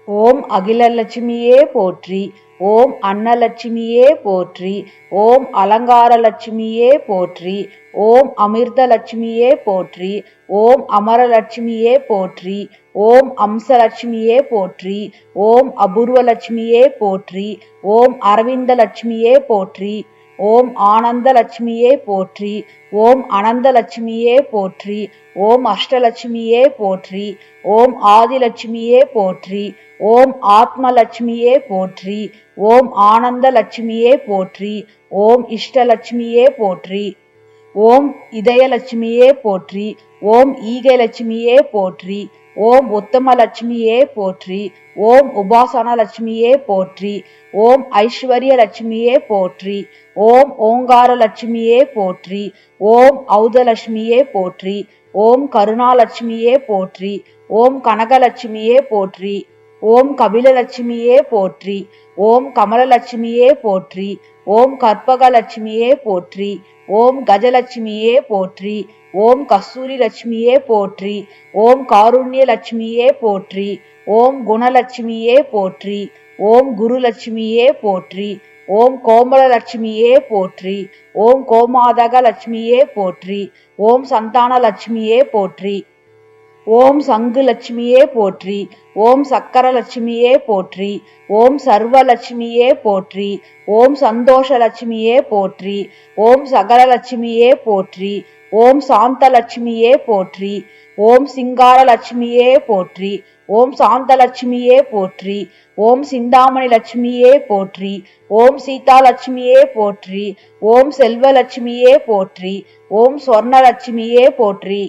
ஓம் அகிலலட்சுமியே போற்றி. ஓம் அன்னலட்சுமியே போற்றி. ஓம் அலங்காரலட்சுமியே போற்றி. ஓம் அமிர்தலட்சுமியே போற்றி. ஓம் அமரலட்சுமியே போற்றி. ஓம் அம்சலட்சுமியே போற்றி. ஓம் அபூர்வலட்சுமியே போற்றி. ஓம் அரவிந்தலட்சுமியே போற்றி. ஓம் ஆனந்தலட்சுமியே போற்றி. ஓம் அனந்தலட்சுமியே போற்றி. ஓம் அஷ்டலட்சுமியே போற்றி. ஓம் ஆதிலட்சுமியே போற்றி. ஓம் ஆத்மலட்சுமியே போற்றி. ஓம் ஆனந்தலட்சுமியே போற்றி. ஓம் இஷ்டலட்சுமியே போற்றி. ஓம் இதயலட்சுமியே போற்றி. ஓம் ஈகைலட்சுமியே போற்றி. ஓம் உத்தமலட்சுமியே போற்றி. ஓம் உபாசனலட்சுமியே போற்றி. ஓம் ஐஸ்வர்யலட்சுமியே போற்றி. ஓம் ஓங்காரலட்சுமியே போற்றி. ஓம் ஔதலட்சுமியே போற்றி. ஓம் கருணாலட்சுமியே போற்றி. ஓம் கனகலட்சுமியே போற்றி. ஓம் கபிலலட்சுமியே போற்றி. ஓம் கமலலட்சுமியே போற்றி. ஓம் கற்பகலட்சுமியே போற்றி. ஓம் கஜலட்சுமியே போற்றி. ஓம் கஸ்தூரி லட்சுமியே போற்றி. ஓம் காருண்யலட்சுமியே போற்றி. ஓம் குணலட்சுமியே போற்றி. ஓம் குருலட்சுமியே போற்றி. ஓம் கோமலலட்சுமியே போற்றி. ஓம் கோமாதக லட்சுமியே போற்றி. ஓம் சந்தானலட்சுமியே போற்றி. ஓம் சங்கு லட்சுமியே போற்றி. ஓம் சக்கரலட்சுமியே போற்றி. ஓம் சர்வலட்சுமியே போற்றி. ஓம் சந்தோஷலட்சுமியே போற்றி. ஓம் சகலலட்சுமியே போற்றி. ஓம் சாந்தலட்சுமியே போற்றி. ஓம் சிங்காரலட்சுமியே போற்றி. ஓம் சாந்தலட்சுமியே போற்றி. ஓம் சிந்தாமணி லட்சுமியே போற்றி. ஓம் சீதாலட்சுமியே போற்றி. ஓம் செல்வலட்சுமியே போற்றி. ஓம் சொர்ணலட்சுமியே போற்றி.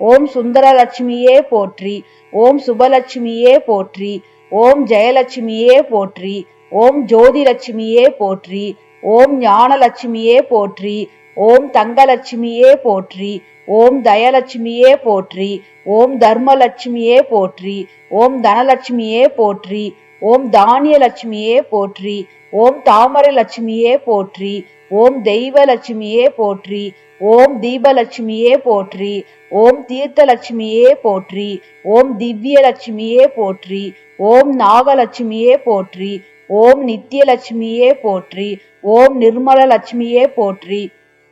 ஓம் சுந்தரலட்சுமியே போற்றி. ஓம் சுபலட்சுமியே போற்றி. ஓம் ஜெயலட்சுமியே போற்றி. ஓம் ஜோதிலட்சுமியே போற்றி. ஓம் ஞானலட்சுமியே போற்றி. ஓம் தங்கலட்சுமியே போற்றி. ஓம் தயலட்சுமியே போற்றி. ஓம் தர்மலட்சுமியே போற்றி. ஓம் தனலட்சுமியே போற்றி. ஓம் தானியலட்சுமியே போற்றி. ஓம் தாமரை லட்சுமியே போற்றி. ஓம் தெய்வலட்சுமியே போற்றி. ஓம் தீபலட்சுமியே போற்றி. ஓம் தீர்த்தலட்சுமியே போற்றி. ஓம் திவ்யலட்சுமியே போற்றி. ஓம் நாகலட்சுமியே போற்றி. ஓம் நித்தியலட்சுமியே போற்றி. ஓம் நிர்மலலட்சுமியே போற்றி.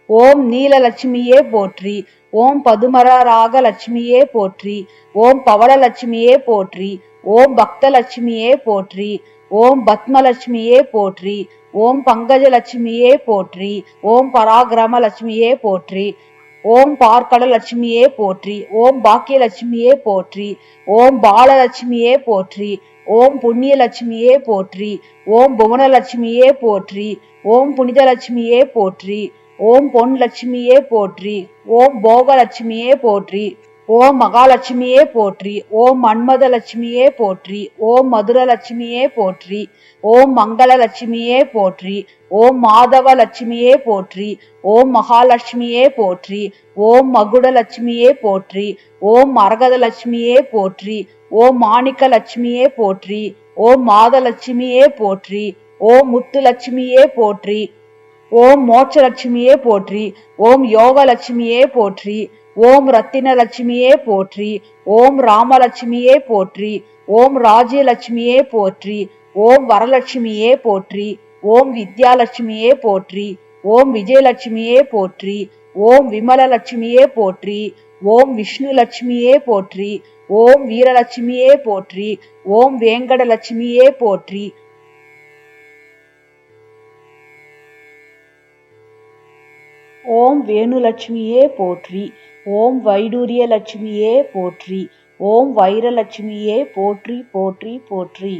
ஓம் நீலலட்சுமியே போற்றி. ஓம் பதுமராக லட்சுமியே போற்றி. ஓம் பவளலட்சுமியே போற்றி. ஓம் பக்தலட்சுமியே போற்றி. ஓம் பத்மலட்சுமியே போற்றி. ஓம் பங்கஜலட்சுமியே போற்றி. ஓம் பராக்கிரம லட்சுமியே போற்றி. ஓம் பார்க்கடல் லட்சுமியே போற்றி. ஓம் பாக்கியலட்சுமியே போற்றி. ஓம் பாலலட்சுமியே போற்றி. ஓம் புண்ணியலட்சுமியே போற்றி. ஓம் புவனலட்சுமியே போற்றி. ஓம் புனிதலட்சுமியே போற்றி. ஓம் பொன் லட்சுமியே போற்றி. ஓம் போகலட்சுமியே போற்றி. ஓம் மகாலட்சுமியே போற்றி. ஓம் மன்மதலட்சுமியே போற்றி. ஓம் மதுரலட்சுமியே போற்றி. ஓம் மங்களலட்சுமியே போற்றி. ஓம் மாதவலட்சுமியே போற்றி. ஓம் மகாலட்சுமியே போற்றி. ஓம் மகுடலட்சுமியே போற்றி. ஓம் மரகதலட்சுமியே போற்றி. ஓம் மாணிக்கலட்சுமியே போற்றி. ஓம் மாதலட்சுமியே போற்றி. ஓம் முத்துலட்சுமியே போற்றி. ஓம் மோட்சலட்சுமியே போற்றி. ஓம் யோகலட்சுமியே போற்றி. ஓம் ரத்தினலட்சுமியே போற்றி. ஓம் ராமலட்சுமியே போற்றி. ஓம் ராஜ்யலட்சுமியே போற்றி. ஓம் வரலட்சுமியே போற்றி. ஓம் வித்யாலட்சுமியே போற்றி. ஓம் விஜயலட்சுமியே போற்றி. ஓம் விமலலட்சுமியே போற்றி. ஓம் விஷ்ணுலட்சுமியே போற்றி. ஓம் வீரலட்சுமியே போற்றி. ஓம் வேங்கடலட்சுமியே போற்றி. ஓம் வேணுலட்சுமியே போற்றி. ஓம் வைடூரியலட்சுமியே போற்றி. ஓம் வைரலட்சுமியே போற்றி போற்றி போற்றி.